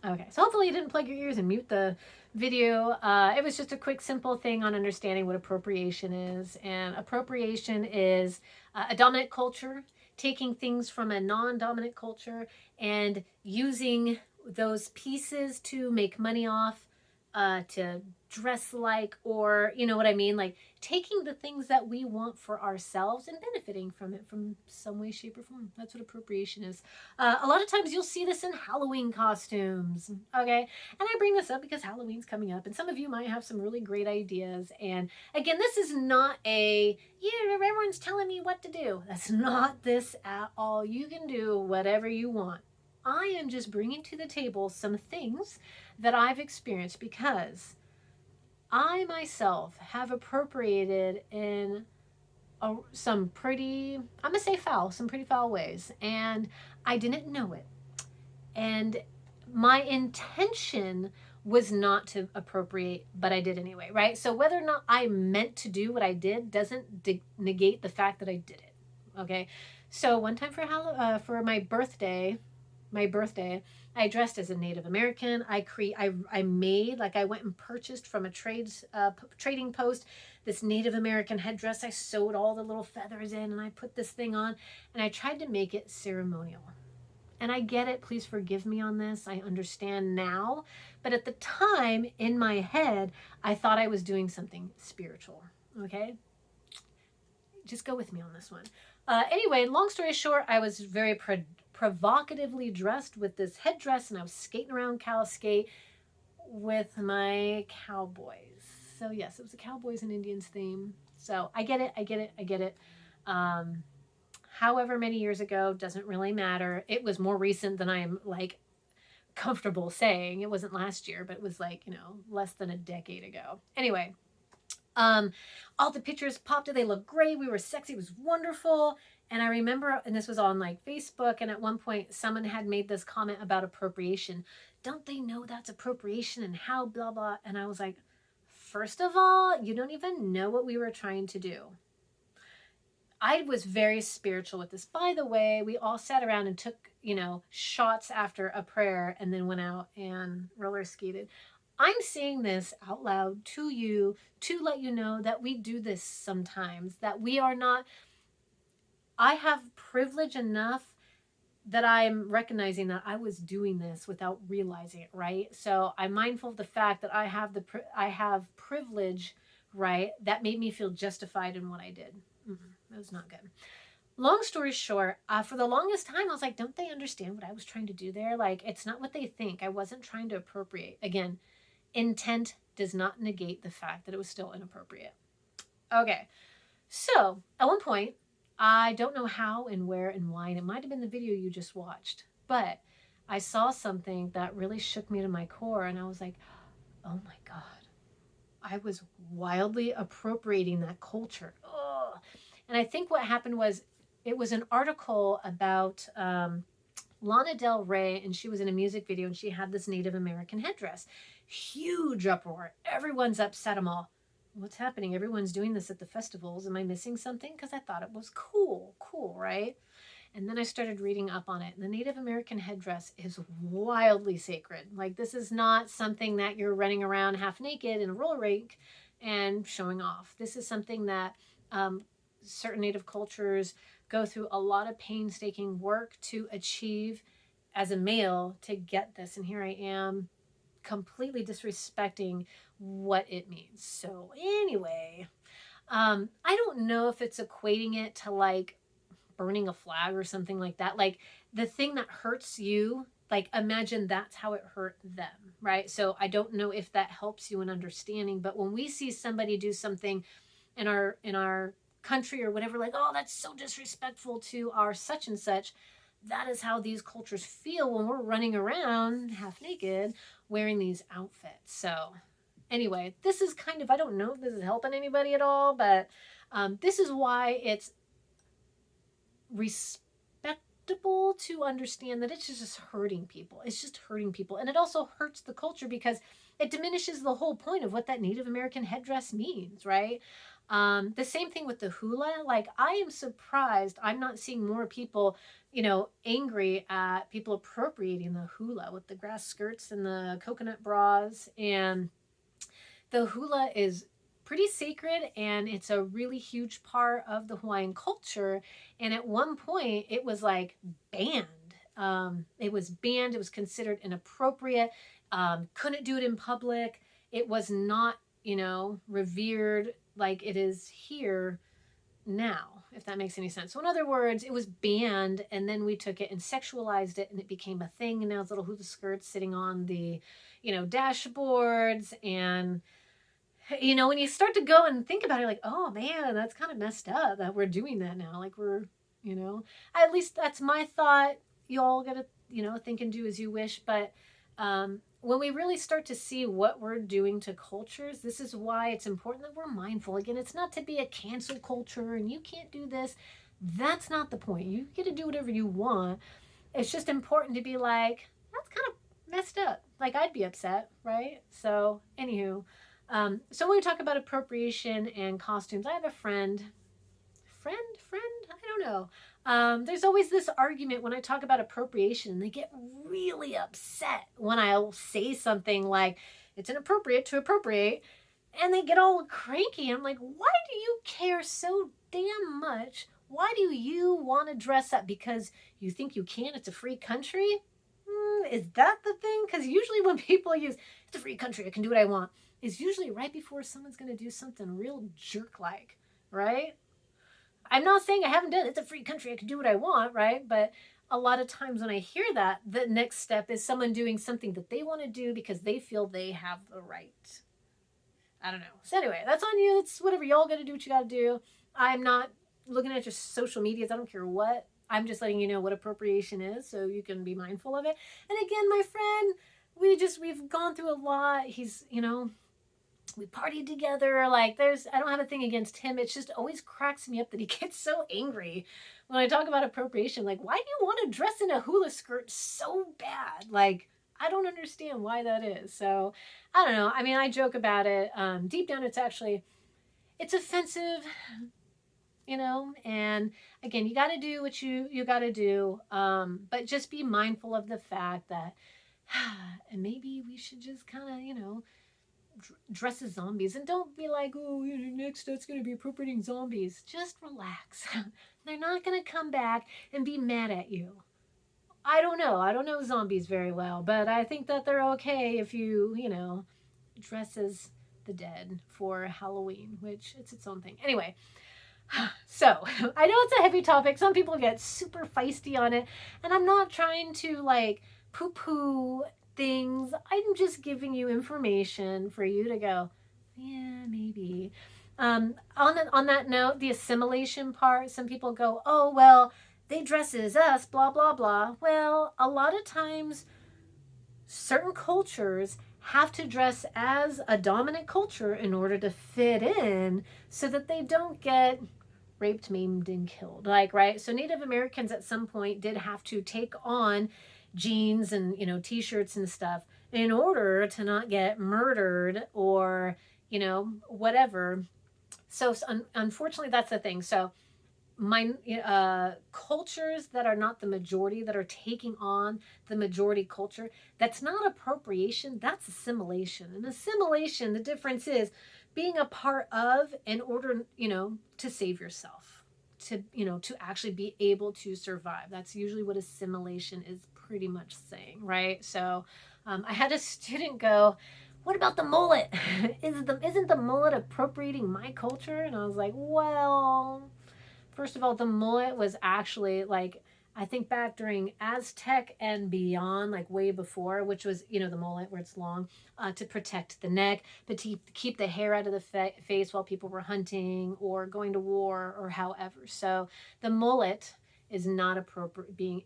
Okay, so hopefully you didn't plug your ears and mute the video. It was just a quick, simple thing on understanding what appropriation is. And appropriation is a dominant culture taking things from a non dominant culture and using those pieces to make money off, to dress like, or you know what I mean? Like taking the things that we want for ourselves and benefiting from it from some way, shape, or form. That's what appropriation is. A lot of times you'll see this in Halloween costumes. Okay. And I bring this up because Halloween's coming up and some of you might have some really great ideas. And again, this is not a, yeah, everyone's telling me what to do. That's not this at all. You can do whatever you want. I am just bringing to the table some things that I've experienced because I myself have appropriated in some pretty, I'm going to say foul, some pretty foul ways. And I didn't know it. And my intention was not to appropriate, but I did anyway, right? So whether or not I meant to do what I did doesn't negate the fact that I did it. Okay. So one time for my birthday, I dressed as a Native American. I made, like, I went and purchased from a trading post this Native American headdress. I sewed all the little feathers in and I put this thing on and I tried to make it ceremonial. And I get it. Please forgive me on this. I understand now. But at the time, in my head, I thought I was doing something spiritual. Okay? Just go with me on this one. Anyway, long story short, I was very provocatively dressed with this headdress and I was skating around Cal Skate with my cowboys. So, yes, it was a Cowboys and Indians theme. So, I get it. I get it. I get it. Um, However many years ago doesn't really matter. It was more recent than I am like comfortable saying. It wasn't last year, but it was like, less than a decade ago. Anyway, um all the pictures popped up. They looked great. We were sexy. It was wonderful. And I remember, and this was on like Facebook, and at one point someone had made this comment about appropriation. Don't they know that's appropriation and how blah blah? And I was like, first of all, you don't even know what we were trying to do. I was very spiritual with this. By the way, we all sat around and took, shots after a prayer and then went out and roller skated. I'm saying this out loud to you to let you know that we do this sometimes, that we are not, I have privilege enough that I'm recognizing that I was doing this without realizing it, right? So I'm mindful of the fact that I have privilege, right? That made me feel justified in what I did. That was not good. Long story short, for the longest time, I was like, don't they understand what I was trying to do there? Like, it's not what they think. I wasn't trying to appropriate. Again, intent does not negate the fact that it was still inappropriate. Okay, so at one point, I don't know how and where and why, and it might have been the video you just watched, but I saw something that really shook me to my core, and I was like, oh my God, I was wildly appropriating that culture. Ugh. And I think what happened was it was an article about Lana Del Rey, and she was in a music video, and she had this Native American headdress. Huge uproar. Everyone's upset. Them all. What's happening? Everyone's doing this at the festivals. Am I missing something? Because I thought it was cool. Cool, right? And then I started reading up on it. And the Native American headdress is wildly sacred. Like, this is not something that you're running around half naked in a roller rink and showing off. This is something that certain Native cultures go through a lot of painstaking work to achieve as a male to get this. And here I am completely disrespecting what it means. So, anyway, I don't know if it's equating it to like burning a flag or something like that. Like, the thing that hurts you, like, imagine that's how it hurt them, right? So I don't know if that helps you in understanding, but when we see somebody do something in our country or whatever, like, oh, that's so disrespectful to our such and such, that is how these cultures feel when we're running around half naked wearing these outfits. So anyway, this is kind of, I don't know if this is helping anybody at all, but this is why it's respectable to understand that it's just hurting people. It's just hurting people. And it also hurts the culture because it diminishes the whole point of what that Native American headdress means, right? The same thing with the hula. Like, I am surprised I'm not seeing more people angry at people appropriating the hula with the grass skirts and the coconut bras. And the hula is pretty sacred, and it's a really huge part of the Hawaiian culture. And at one point, it was like banned. It was banned. It was considered inappropriate. Couldn't do it in public. It was not, revered like it is here now, if that makes any sense. So, in other words, it was banned, and then we took it and sexualized it, and it became a thing. And now it's little hula skirts sitting on the, dashboards. And when you start to go and think about it, like, oh man, that's kind of messed up that we're doing that now. Like at least that's my thought. You all gotta, think and do as you wish. But when we really start to see what we're doing to cultures, this is why it's important that we're mindful. Again, it's not to be a cancel culture and you can't do this. That's not the point. You get to do whatever you want. It's just important to be like, that's kind of messed up. Like, I'd be upset, right? So, anywho, so when we talk about appropriation and costumes, I have a friend, I don't know. There's always this argument when I talk about appropriation. They get really upset when I'll say something like, it's inappropriate to appropriate. And they get all cranky. I'm like, why do you care so damn much? Why do you want to dress up? Because you think you can? It's a free country? Is that the thing? Because usually when people use, it's a free country, I can do what I want, is usually right before someone's going to do something real jerk-like, right? I'm not saying I haven't done it. It's a free country. I can do what I want, right? But a lot of times when I hear that, the next step is someone doing something that they want to do because they feel they have the right. I don't know. So anyway, that's on you. It's whatever. Y'all got to do what you got to do. I'm not looking at your social medias. I don't care what. I'm just letting you know what appropriation is so you can be mindful of it. And again, my friend, we've gone through a lot. He's, we partied together. Like, I don't have a thing against him. It's just always cracks me up that he gets so angry when I talk about appropriation. Like, why do you want to dress in a hula skirt so bad? Like, I don't understand why that is. So, I don't know. I mean, I joke about it. Deep down, it's offensive, and again, you got to do what you got to do. But just be mindful of the fact that, and maybe we should just kind of, dress as zombies, and don't be like, oh, next that's going to be appropriating zombies. Just relax. They're not going to come back and be mad at you. I don't know zombies very well, but I think that they're okay if you dress as the dead for Halloween, which it's its own thing. Anyway, so I know it's a heavy topic. Some people get super feisty on it, and I'm not trying to like poo-poo things. I'm just giving you information for you to go, yeah, maybe. On that note, the assimilation part, some people go, oh, well, they dress as us, blah, blah, blah. Well, a lot of times, certain cultures have to dress as a dominant culture in order to fit in so that they don't get raped, maimed, and killed. Like, right? So Native Americans at some point did have to take on jeans and t-shirts and stuff in order to not get murdered or whatever. So unfortunately, that's the thing. So cultures that are not the majority, that are taking on the majority culture, that's not appropriation, that's assimilation. And assimilation, the difference is being a part of in order to save yourself, to actually be able to survive. That's usually what assimilation is pretty much saying, right? So I had a student go, what about the mullet? Isn't the mullet appropriating my culture? And I was like, well, first of all, the mullet was actually like, I think back during Aztec and beyond, like way before, which was, the mullet where it's long, to protect the neck, but to keep the hair out of the face while people were hunting or going to war or however. So the mullet is not appropriate,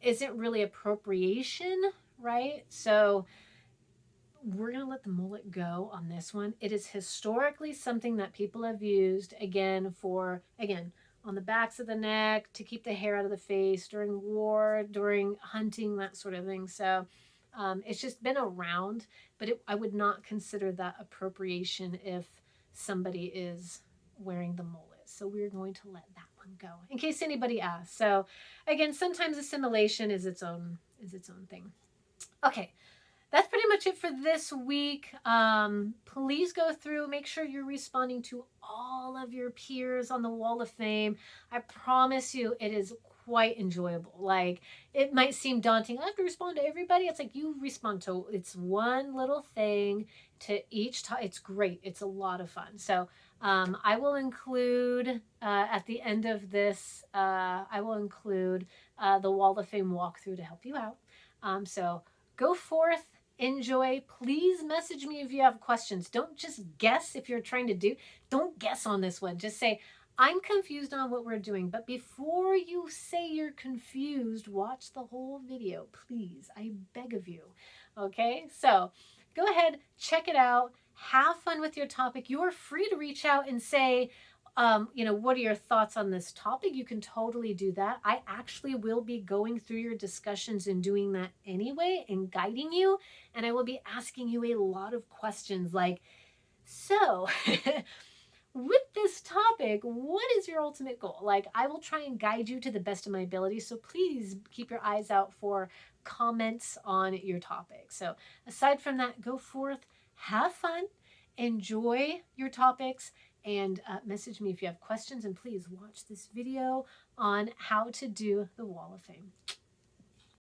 isn't really appropriation, right? So we're going to let the mullet go on this one. It is historically something that people have used, again, on the backs of the neck, to keep the hair out of the face, during war, during hunting, that sort of thing. So it's just been around, but I would not consider that appropriation if somebody is wearing the mullet. So we're going to let that one one go, in case anybody asks. So again, sometimes assimilation is its own thing. Okay, that's pretty much it for this week. Please go through, make sure you're responding to all of your peers on the Wall of Fame. I promise you, it is quite enjoyable. Like, it might seem daunting. I have to respond to everybody. It's like you respond to, it's one little thing to each time. It's great. It's a lot of fun. So I will include at the end of this, I will include the Wall of Fame walkthrough to help you out. So go forth, enjoy. Please message me if you have questions. Don't just guess if you're trying to do. Don't guess on this one. Just say, I'm confused on what we're doing. But before you say you're confused, watch the whole video, please. I beg of you. Okay? So go ahead, check it out. Have fun with your topic. You're free to reach out and say, what are your thoughts on this topic? You can totally do that. I actually will be going through your discussions and doing that anyway and guiding you. And I will be asking you a lot of questions like, so with this topic, what is your ultimate goal? Like, I will try and guide you to the best of my ability. So please keep your eyes out for comments on your topic. So aside from that, go forth, have fun, enjoy your topics, and message me if you have questions. And please watch this video on how to do the Wall of Fame.